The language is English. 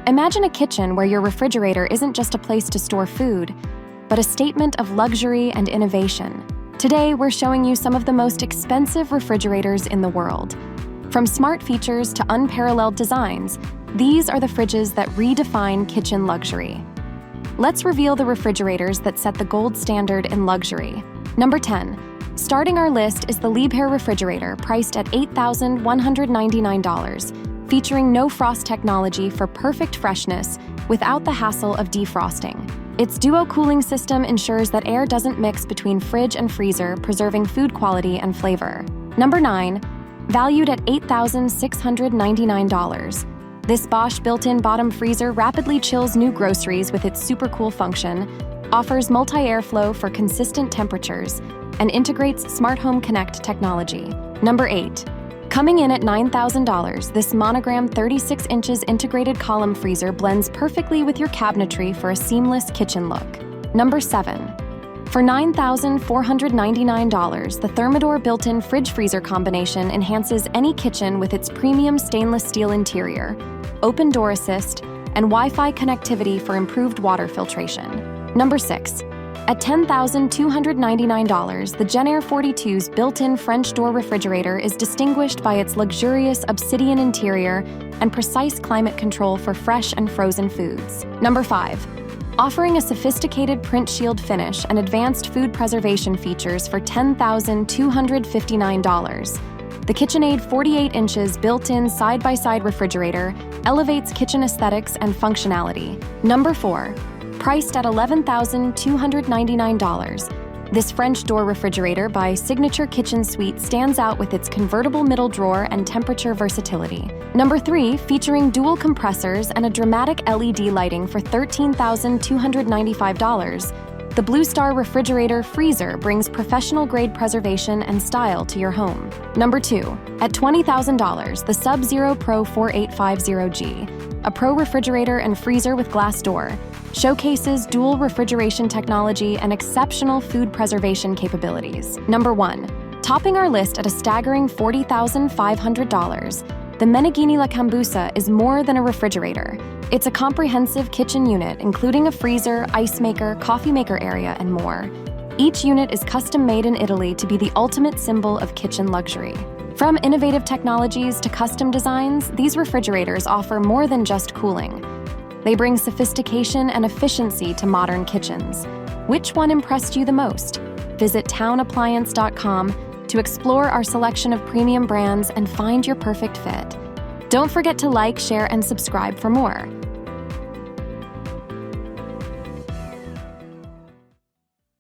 Imagine a kitchen where your refrigerator isn't just a place to store food, but a statement of luxury and innovation. Today, we're showing you some of the most expensive refrigerators in the world. From smart features to unparalleled designs, these are the fridges that redefine kitchen luxury. Let's reveal the refrigerators that set the gold standard in luxury. Number 10. Starting our list is the Liebherr refrigerator, priced at $8,199, featuring no-frost technology for perfect freshness without the hassle of defrosting. Its duo cooling system ensures that air doesn't mix between fridge and freezer, preserving food quality and flavor. Number 9. Valued at $8,699. This Bosch built-in bottom freezer rapidly chills new groceries with its super cool function, offers multi-airflow for consistent temperatures, and integrates Smart Home Connect technology. Number 8. Coming in at $9,000, this Monogram 36 inches integrated column freezer blends perfectly with your cabinetry for a seamless kitchen look. Number 7. For $9,499, the Thermador built-in fridge-freezer combination enhances any kitchen with its premium stainless steel interior, open door assist, and Wi-Fi connectivity for improved water filtration. Number 6. At $10,299, the JennAir 42's built-in French door refrigerator is distinguished by its luxurious obsidian interior and precise climate control for fresh and frozen foods. Number 5. Offering a sophisticated print shield finish and advanced food preservation features for $10,259. The KitchenAid 48 inches built-in side-by-side refrigerator elevates kitchen aesthetics and functionality. Number 4. Priced at $11,299, this French door refrigerator by Signature Kitchen Suite stands out with its convertible middle drawer and temperature versatility. Number 3, featuring dual compressors and a dramatic LED lighting for $13,295, the BlueStar refrigerator freezer brings professional-grade preservation and style to your home. Number 2, at $20,000, the Sub-Zero Pro 4850G, a pro refrigerator and freezer with glass door, showcases dual refrigeration technology and exceptional food preservation capabilities. Number 1. Topping our list at a staggering $40,500, the Meneghini La Cambusa is more than a refrigerator. It's a comprehensive kitchen unit, including a freezer, ice maker, coffee maker area, and more. Each unit is custom-made in Italy to be the ultimate symbol of kitchen luxury. From innovative technologies to custom designs, these refrigerators offer more than just cooling. They bring sophistication and efficiency to modern kitchens. Which one impressed you the most? Visit townappliance.com to explore our selection of premium brands and find your perfect fit. Don't forget to like, share, and subscribe for more.